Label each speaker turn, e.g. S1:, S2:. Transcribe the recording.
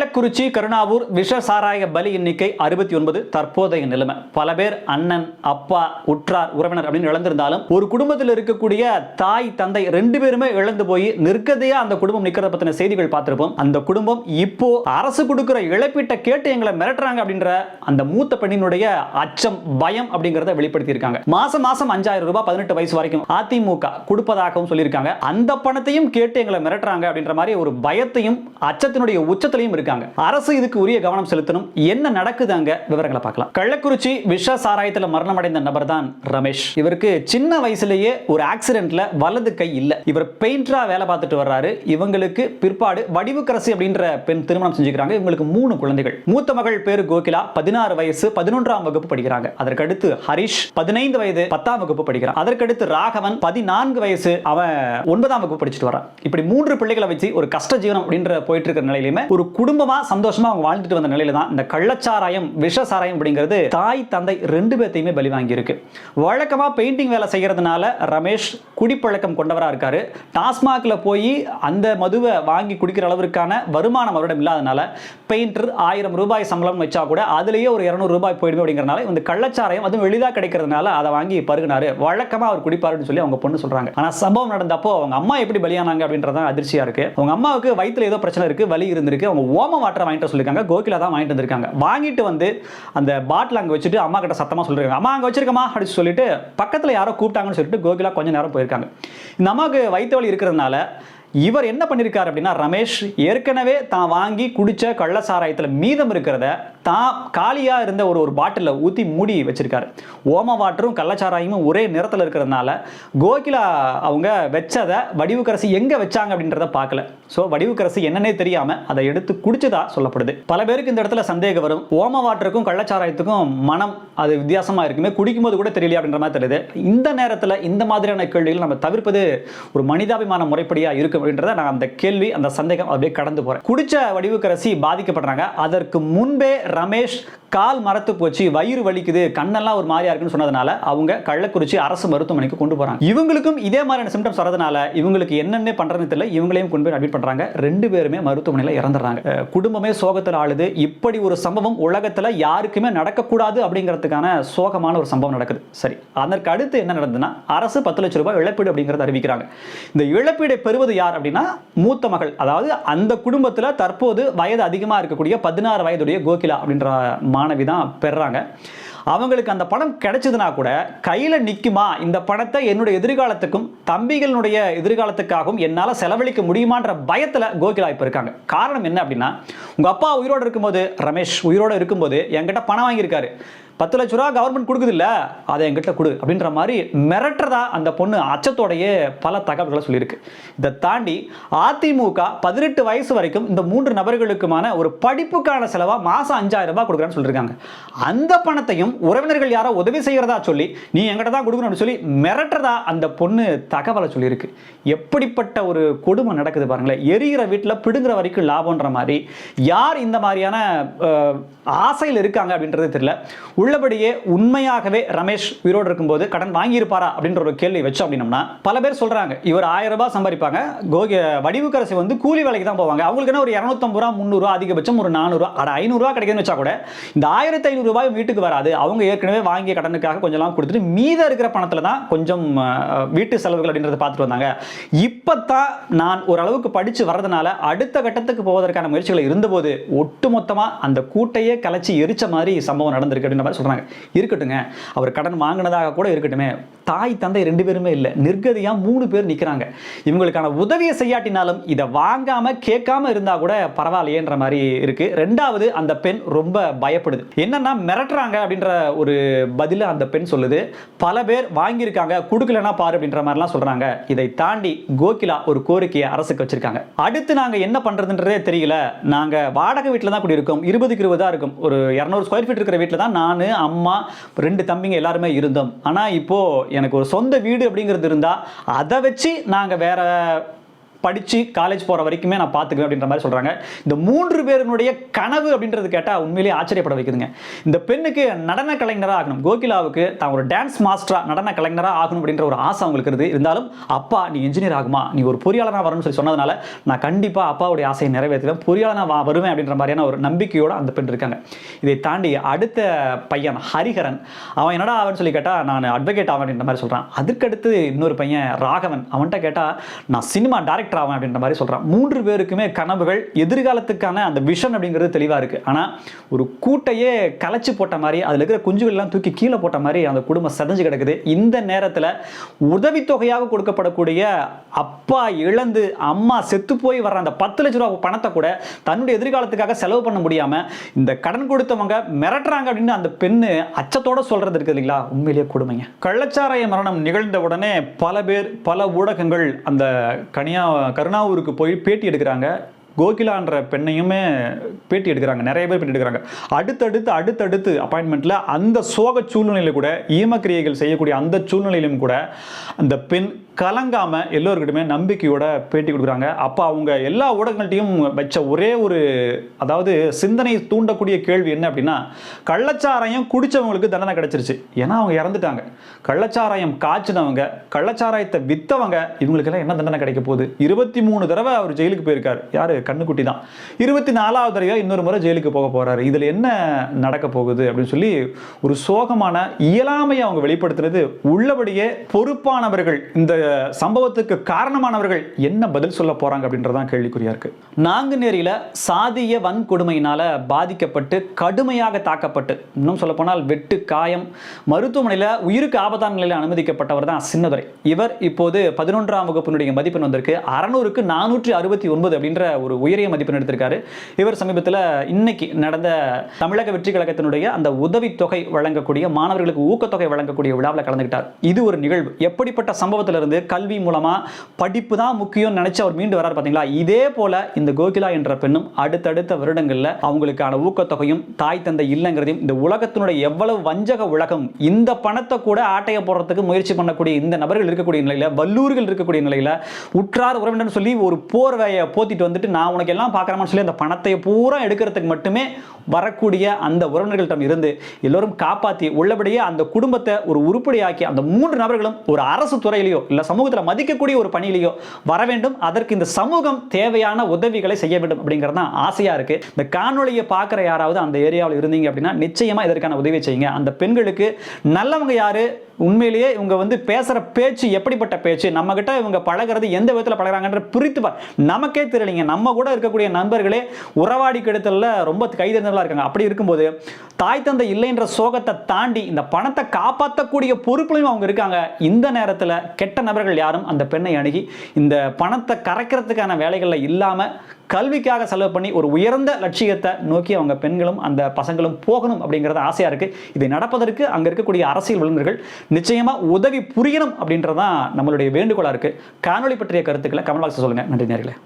S1: கள்ளக்குறிச்சி கருணாவூர் விஷ சாராய பலி எண்ணிக்கை 69 தற்போதைய நிலைமை. பல பேர் அண்ணன், அப்பா, உற்றார், உறவினர் அப்படின்னு இழந்திருந்தாலும் ஒரு குடும்பத்தில் இருக்கக்கூடிய தாய், தந்தை ரெண்டு பேருமே இழந்து போய் நிற்கதையா அந்த குடும்பம் நிற்கிறத பத்தின செய்திகள் பார்த்திருப்போம். அந்த குடும்பம் இப்போ அரசு கொடுக்கிற இழப்பீட்டை கேட்டு எங்களை மிரட்டுறாங்க அப்படின்ற அந்த மூத்த பெண்ணினுடைய அச்சம், பயம் அப்படிங்கறத வெளிப்படுத்தி இருக்காங்க. மாசம் 5000 ரூபாய் 18 வயசு வரைக்கும் அதிமுக கொடுப்பதாகவும் சொல்லியிருக்காங்க. அந்த பணத்தையும் கேட்டு எங்களை மிரட்டுறாங்க அப்படின்ற மாதிரி ஒரு பயத்தையும் அச்சத்தினுடைய உச்சத்திலையும் இருக்காங்க. அரசு இதுக்கு உரிய கவனம் செலுத்தணும். என்ன நடக்குதுங்க விவரங்களை பார்க்கலாம். கள்ளக்குறிச்சி விஷ சாராயத்தில் மரணம் அடைந்த நபர் தான் ரமேஷ். இவருக்கு சின்ன வயசுலேயே ஒரு ஆக்சிடென்ட்ல வலது கை இல்ல. இவர் பெயிண்டரா வேலை பார்த்துட்டு வர்றாரு. இவங்களுக்கு பிற்பாடு வடிவுக்கரசி அப்படின்ற பெண் திருமணம் செஞ்சுக்கிறாங்க. இவங்களுக்கு 3 குழந்தைகள். மூத்த மகள் பேரு கோகிலா, 16 வயசு, 11ஆம் வகுப்பு படிக்கிறாங்க. அதற்கடுத்து ஹரிஷ் 15 வயது, 10ஆம் வகுப்பு படிக்கிறான். அதற்கடுத்து ராகவன் 14 வயசு, அவன் 9ஆம் வகுப்பு படிச்சுட்டு வரான். இப்படி 3 பிள்ளைகளை வச்சு ஒரு கஷ்ட ஜீவனம் அப்படின்ற போயிட்டு இருக்கிற நிலையிலுமே ஒரு குடும்பமா சந்தோஷமா அவங்க வாழ்ந்துட்டு வந்த நிலையில தான் இந்த கள்ளச்சாராயம், விஷ சாராயம் அப்படிங்கிறது தாய், தந்தை ரெண்டு பேர்த்தையுமே பலி வாங்கி இருக்கு. வழக்கமா பெயிண்டிங் வேலை செய்யறதுனால ரமேஷ் குடிப்பழக்கம் கொண்டவரா இருக்காரு. டாஸ்மாக்ல போய் அந்த மதுவை வாங்கி குடிக்கிற அளவிற்கான வருமானம் அவரிடம் இல்லாதனால பெயிண்டர் 1000 ரூபாய் சம்பளம் வச்சா கூட அதுலயே ஒரு 200 ரூபாய் போயிடுமே அப்படிங்கறனால இந்த கள்ளச்சாராயம் அதுவும் எளிதா கிடைக்கிறதுனால அதை வாங்கி பருகினாரு. வழக்கமா அவர் குடிப்பாருன்னு சொல்லி அவங்க பொண்ணு சொல்றாங்க. ஆனா சம்பவம் நடந்தப்போ அவங்க அம்மா எப்படி பலியானாங்க அப்படின்றதான் அதிர்ச்சியா இருக்கு. அவங்க அம்மாவுக்கு வயித்துல ஏதோ பிரச்சனை இருக்கு, வலி இருந்திருக்கு. அவங்க ஓம வாட்டர் வாங்கிட்டு சொல்லிருக்காங்க. கோகிலா தான் வாங்கிட்டு வந்திருக்காங்க. வாங்கிட்டு வந்து அந்த பாட்டில் அங்க வச்சுட்டு அம்மா கிட்ட சத்தமா சொல்றாங்க, அம்மா அங்க வச்சிருக்கமா அப்படின்னு சொல்லிட்டு பக்கத்துல யாரோ கூப்பிட்டாங்கன்னு சொல்லிட்டு கோகிலா கொஞ்ச நேரம் போயிருக்காங்க. இந்த அம்மாவுக்கு வயிற்று வலி இருக்கிறதுனால இவர் என்ன பண்ணிருக்காரு அப்படின்னா, ரமேஷ் ஏற்கனவே தான் வாங்கி குடிச்ச கள்ள சாராயத்தில் மீதம் இருக்கிறத தான் காலியா இருந்த ஒரு பாட்டில் ஊற்றி மூடி வச்சிருக்காரு. ஓம வாட்டரும் கள்ளச்சாராயமும் ஒரே நிறத்தில் இருக்கிறதுனால கோகிலா அவங்க வச்சதை வடிவுக்கரசி எங்க வச்சாங்க அப்படின்றத பார்க்கல. ஸோ வடிவுக்கரசி என்னன்னே தெரியாம அதை எடுத்து குடிச்சதா சொல்லப்படுது. பல பேருக்கு இந்த இடத்துல சந்தேகம் வரும், ஓம வாட்டருக்கும் கள்ளச்சாராயத்துக்கும் மனம் அது வித்தியாசமா இருக்குமே, குடிக்கும்போது கூட தெரியல அப்படின்ற மாதிரி தெரியுது. இந்த நேரத்தில் இந்த மாதிரியான கேள்விகள் நம்ம தவிர்ப்பது ஒரு மனிதாபிமான முறைப்படியா இருக்கு அப்படின்றத நான் அந்த கேள்வி, அந்த சந்தேகம் அப்படியே கடந்து போறேன். குடிச்ச வடிவுக்கரசி பாதிக்கப்படுறாங்க. அதற்கு முன்பே ரமேஷ் கால் மரத்து போச்சு, வயிறு வலிக்குது, கண்ணெல்லாம் ஒரு மாதிரியா இருக்குன்னு சொன்னதுனால அவங்க கள்ளக்குறிச்சி அரசு மருத்துவமனைக்கு கொண்டு போறாங்க. இவங்களுக்கும் இதே மாதிரியான சிம்டம்ஸ் வரதுனால இவங்களுக்கு என்னென்ன பண்றதுன்னு தெரியல. இவங்களையும் கொண்டு போய் அட்மிட் பண்றாங்க. 2 பேருமே மருத்துவமனையில் இறந்துடுறாங்க. குடும்பமே சோகத்தில் ஆளுது. இப்படி ஒரு சம்பவம் உலகத்துல யாருக்குமே நடக்கக்கூடாது அப்படிங்கிறதுக்கான சோகமான ஒரு சம்பவம் நடக்குது. சரி, அதற்கு அடுத்து என்ன நடந்ததுன்னா, அரசு 10 லட்சம் ரூபாய் இழப்பீடு அப்படிங்கறத அறிவிக்கிறாங்க. இந்த இழப்பீடை பெறுவது யார் அப்படின்னா, மூத்த மகள், அதாவது அந்த குடும்பத்தில் தற்போது வயது அதிகமாக இருக்கக்கூடிய 16 வயதுடைய கோகிலா அப்படின்ற மாணவி தான் பெறாங்க. அவங்களுக்கு அந்த பணம் கிடைச்சதுனா கூட கையில நிக்குமா, இந்த பணத்தை என்னுடைய எதிர்காலத்துக்கும் தம்பிகளுடைய எதிர்காலத்துக்காகவும் என்னால செலவழிக்க முடியுமான்ற பயத்துல கோகிலா இப்ப இருக்காங்க. காரணம் என்ன அப்படின்னா, உங்க அப்பா உயிரோடு இருக்கும்போது, ரமேஷ் உயிரோடு இருக்கும்போது என்கிட்ட பணம் வாங்கியிருக்காரு, 10 லட்ச ரூபா கவர்மெண்ட் கொடுக்குது இல்ல, அதை என்கிட்ட கொடு அப்படின்ற மாதிரி மிரட்டுறதா அந்த பொண்ணு அச்சத்தோடையே பல தகவல்களை சொல்லியிருக்கு. இதை தாண்டி அதிமுக 18 வயசு வரைக்கும் இந்த 3 நபர்களுக்குமான ஒரு படிப்புக்கான செலவா மாசம் 5000 ரூபாய் கொடுக்குறான்னு சொல்லியிருக்காங்க. அந்த பணத்தையும் உறவினர்கள் யாரோ உதவி செய்யறதா சொல்லி நீ எங்கிட்ட தான் கொடுக்கணும்னு சொல்லி மிரட்டுறதா அந்த பொண்ணு தகவலை சொல்லியிருக்கு. எப்படிப்பட்ட ஒரு கொடுமை நடக்குது பாருங்களேன். எரிகிற வீட்டில் பிடுங்குற வரைக்கும் லாபம்ன்ற மாதிரி யார் இந்த மாதிரியான ஆசையில் இருக்காங்க அப்படின்றது தெரியல. உள்ளபடியே உண்மையாகவே ரமேஷ் உயிரோடு இருக்கும்போது கடன் வாங்கியிருப்பாரா அப்படின்ற ஒரு கேள்வி வச்சோம் அப்படின்னம்னா, பல பேர் சொல்றாங்க இவர் 1000 ரூபாய் சம்பாதிப்பாங்க, வடிவுக்கரசி வந்து கூலி வேலைக்கு தான் போவாங்க, அவங்களுக்கு என்ன ஒரு 250 ரூபா 300 ரூபா, அதிகபட்சம் ஒரு 400 ரூபா, 500 ரூபா கிடைக்குதுன்னு வச்சா கூட இந்த 1500 ரூபாய் வீட்டுக்கு வராது. அவங்க ஏற்கனவே வாங்கிய கடனுக்காக கொஞ்சம் கொடுத்துட்டு மீத இருக்கிற பணத்துல தான் கொஞ்சம் வீட்டு செலவுகள் அப்படின்றத பார்த்துட்டு வந்தாங்க. இப்பதான் நான் ஓரளவுக்கு படிச்சு வர்றதுனால அடுத்த கட்டத்துக்கு போவதற்கான முயற்சிகள் இருந்தபோது ஒட்டுமொத்தமா அந்த கூட்டையே கலைச்சி எரிச்ச மாதிரி சம்பவம் நடந்திருக்கு அப்படின்ற மாதிரி சொல்றாங்க. இருக்கட்டுங்க, அவர் கடன் வாங்கினதாக கூட இருக்கட்டுமே, தாய் தந்தை 2 பேருமே இல்லை, நிர்கதியா 3 பேர் நிற்கிறாங்க. இவங்களுக்கான உதவியை செய்யாட்டினாலும் இதை வாங்காம கேட்காம இருந்தா கூட பரவாயில்லையேன்ற மாதிரி இருக்கு. 2வது, அந்த பெண் ரொம்ப பயப்படுது. என்னன்னா மிரட்டுறாங்க அப்படின்ற ஒரு பதில அந்த பெண் சொல்லுது. பல பேர் வாங்கியிருக்காங்க, கொடுக்கலன்னா பாரு அப்படின்ற மாதிரிலாம் சொல்றாங்க. இதை தாண்டி கோகிலா ஒரு கோரிக்கையை அரசுக்கு வச்சிருக்காங்க. அடுத்து நாங்க என்ன பண்றதுன்றதே தெரியல, நாங்க வாடகை வீட்டில் தான் குடியிருக்கோம், 20க்கு 20 இருக்கும், ஒரு 200 ஸ்கொயர் ஃபீட் இருக்கிற வீட்டில் தான் நான், அம்மா, 2 தம்பிங்க எல்லாருமே இருந்தோம். ஆனா இப்போ எனக்கு ஒரு சொந்த வீடு அப்படிங்கிறது இருந்தா அதை வச்சு நாங்க வேற படித்து காலேஜ் போகிற வரைக்குமே நான் பார்த்துக்குவேன் அப்படின்ற மாதிரி சொல்கிறாங்க. இந்த 3 பேருடைய கனவு அப்படின்றது கேட்டால் உண்மையிலேயே ஆச்சரியப்பட வைக்குதுங்க. இந்த பெண்ணுக்கு நடன கலைஞராக ஆகணும், கோகிலாவுக்கு தான் ஒரு டான்ஸ் மாஸ்டராக நடன கலைஞராக ஆகணும் அப்படின்ற ஒரு ஆசை அவங்களுக்கு இருக்குது. இருந்தாலும் அப்பா நீ இன்ஜினியர் ஆகுமா, நீ ஒரு பொறியாளராக வரணும்னு சொல்லி சொன்னதுனால நான் கண்டிப்பாக அப்பாவுடைய ஆசையை நிறைவேற்றுவேன், பொறியாளராக வருவேன் அப்படின்ற மாதிரியான ஒரு நம்பிக்கையோடு அந்த பெண் இருக்காங்க. இதை தாண்டி அடுத்த பையன் ஹரிஹரன், அவன் என்னடா ஆவன்னு சொல்லி கேட்டால் நான் அட்வொகேட் ஆவேன் அப்படின்ற மாதிரி சொல்கிறான். அதுக்கடுத்து இன்னொரு பையன் ராகவன், அவன்கிட்ட கேட்டால் நான் சினிமா டைரக்டர் ஆவேன் அப்படின்ற மாதிரி சொல்கிறான். 3 பேருக்குமே கனவுகள், எதிர்காலத்துக்கான அந்த விஷன் அப்படிங்கிறது தெளிவாக இருக்குது. ஆனால் ஒரு கூட்டையே கலைச்சி போட்ட மாதிரி, அதில் இருக்கிற குஞ்சுகள் எல்லாம் தூக்கி கீழே போட்ட மாதிரி அந்த குடும்பம் செதஞ்சு கிடக்குது. இந்த நேரத்தில் உதவித்தொகையாக கொடுக்கப்படக்கூடிய அப்பா இழந்து அம்மா செத்து போய் வர்ற அந்த 10 லட்ச ரூபா பணத்தை கூட தன்னுடைய எதிர்காலத்துக்காக செலவு பண்ண முடியாமல் இந்த கடன் கொடுத்தவங்க மிரட்டுறாங்க அப்படின்னு அந்த பெண்ணு அச்சத்தோட சொல்றது இருக்குது இல்லைங்களா, உண்மையிலேயே கொடுமைங்க. கள்ளச்சாராய மரணம் நிகழ்ந்த உடனே பல பேர் பல ஊடகங்கள் அந்த கருணாவூருக்கு போய் பேட்டி எடுக்கிறாங்க. கோகிலான்ற பெண்ணையுமே பேட்டி எடுக்கிறாங்க, நிறைய பேர் பேட்டி எடுக்கிறாங்க. அடுத்தடுத்து அப்பாயின்மெண்ட்டில் அந்த சோக சூழ்நிலையில் கூட, ஈமக்கிரியைகள் செய்யக்கூடிய அந்த சூழ்நிலையிலும் கூட அந்த பெண் கலங்காமல் எல்லோருக்கிட்டுமே நம்பிக்கையோட பேட்டி கொடுக்குறாங்க. அப்போ அவங்க எல்லா ஊடகங்கள்ட்டையும் வச்ச ஒரே ஒரு, அதாவது சிந்தனை தூண்டக்கூடிய கேள்வி என்ன அப்படின்னா, கள்ளச்சாராயம் குடித்தவங்களுக்கு தண்டனை கிடைச்சிருச்சு, ஏன்னா அவங்க இறந்துட்டாங்க. கள்ளச்சாராயம் காய்ச்சினவங்க, கள்ளச்சாராயத்தை விற்றவங்க, இவங்களுக்கெல்லாம் என்ன தண்டனை கிடைக்க போகுது? 23 தடவை அவர் ஜெயிலுக்கு போயிருக்காரு. யார்? கண்ணுக்குட்டி தான். 24வது தடவை இன்னொரு முறை ஜெயிலுக்கு போக போகிறாரு. இதில் என்ன நடக்க போகுது அப்படின்னு சொல்லி ஒரு சோகமான இயலாமையை அவங்க வெளிப்படுத்துறது. உள்ளபடியே பொறுப்பானவர்கள், இந்த சம்பவத்துக்கு காரணமானவர்கள் என்ன பதில் சொல்ல போறாங்க அப்படின்றதான் கேள்விக்குறியா இருக்கு. நாங்குநேரியில சாதிய வன்கொடுமையினால பாதிக்கப்பட்டு கடுமையாக தாக்கப்பட்டு, இன்னும் சொல்ல போனால் வெட்டு காயம், மருத்துவமனையில் உயிருக்கு ஆபத்தான நிலையில் அனுமதிக்கப்பட்டவர் தான் சின்னதுரை. இவர் இப்போது 11ஆம் வகுப்பினுடைய மதிப்பெண் வந்திருக்கு. 600க்கு 469 அப்படின்ற ஒரு உயரிய மதிப்பெண் எடுத்திருக்காரு. இவர் சமீபத்தில் இன்னைக்கு நடந்த தமிழக வெற்றி கழகத்தினுடைய அந்த உதவித்தொகை வழங்கக்கூடிய, மாணவர்களுக்கு ஊக்கத்தொகை வழங்கக்கூடிய விழாவில் கலந்துக்கிட்டார். இது ஒரு நிகழ்வு. எப்படிப்பட்ட சம்பவத்திலிருந்து கல்வி மூலமா படிப்பு தான் முக்கியம் நினைச்சு அவர் மீண்டு வரார் பாத்தீங்களா. இதே போல இந்த கோகிலா என்ற பெண்ணும் அடுத்தடுத்த வருடங்கள்ல அவங்களுக்கான ஊக்கத்தொகையும் தாய் தந்தை இல்லைங்கிறதையும், இந்த உலகத்தினுடைய எவ்வளவு வஞ்சக உலகம், இந்த பணத்தை கூட ஆட்டைய போடுறதுக்கு முயற்சி பண்ணக்கூடிய இந்த நபர்கள் இருக்கக்கூடிய நிலையில, வல்லூர்கள் இருக்கக்கூடிய நிலையில, உற்றார் உறவினர் சொல்லி ஒரு போர்வையை போத்திட்டு வந்துட்டு நான் உனக்கு எல்லாம் பார்க்கறேன்னு சொல்லி அந்த பணத்தை பூரா எடுக்கிறதுக்கு மட்டுமே வரக்கூடிய அந்த உறவினர்களிடம் இருந்து எல்லோரும் காப்பாற்றி உள்ளபடியே அந்த குடும்பத்தை ஒரு உருப்படியாக்கி அந்த 3 நபர்களும் ஒரு அரசு துறையிலேயோ இல்ல சமூகத்தில் மதிக்கக்கூடிய ஒரு பணியிலேயோ வர வேண்டும். அதற்கு இந்த சமூகம் தேவையான உதவிகளை செய்ய வேண்டும் அப்படிங்கிறது தான் ஆசையா இருக்கு. இந்த காணொலியை பார்க்குற யாராவது அந்த ஏரியாவில் இருந்தீங்க அப்படின்னா நிச்சயமா இதற்கான உதவி செய்யுங்க. அந்த பெண்களுக்கு நல்லவங்க யாரு, உண்மையிலேயே இவங்க வந்து பேசுற பேச்சு எப்படிப்பட்ட பேச்சு, நம்ம கிட்ட இவங்க பழகிறது எந்த விதத்தில் பழகிறாங்கன்ற பிரித்து நமக்கே தெரியலைங்க. நம்ம கூட இருக்கக்கூடிய நண்பர்களே உறவாடி கெடுத்தல்ல ரொம்ப கைதெறிந்தவர்களா இருக்காங்க. அப்படி இருக்கும்போது தாய் தந்தை இல்லைன்ற சோகத்தை தாண்டி இந்த பணத்தை காப்பாற்றக்கூடிய பொறுப்புலையும் அவங்க இருக்காங்க. இந்த நேரத்தில் கெட்ட நபர்கள் யாரும் அந்த பெண்ணை அணுகி இந்த பணத்தை கரைக்கிறதுக்கான வேலைகளில் இல்லாமல் கல்விக்காக செலவு பண்ணி ஒரு உயர்ந்த லட்சியத்தை நோக்கி அவங்க பெண்களும் அந்த பசங்களும் போகணும் அப்படிங்கிறது ஆசையா இருக்கு. இதை நடப்பதற்கு அங்க இருக்கக்கூடிய அரசியல் வல்லுநர்கள் நிச்சயமா உதவி புரியணும் அப்படின்றதான் நம்மளுடைய வேண்டுகோளா இருக்கு. காணொலி பற்றிய கருத்துக்களை கமெண்ட் பாக்ஸ்ல சொல்லுங்க. நன்றி நேயர்களே.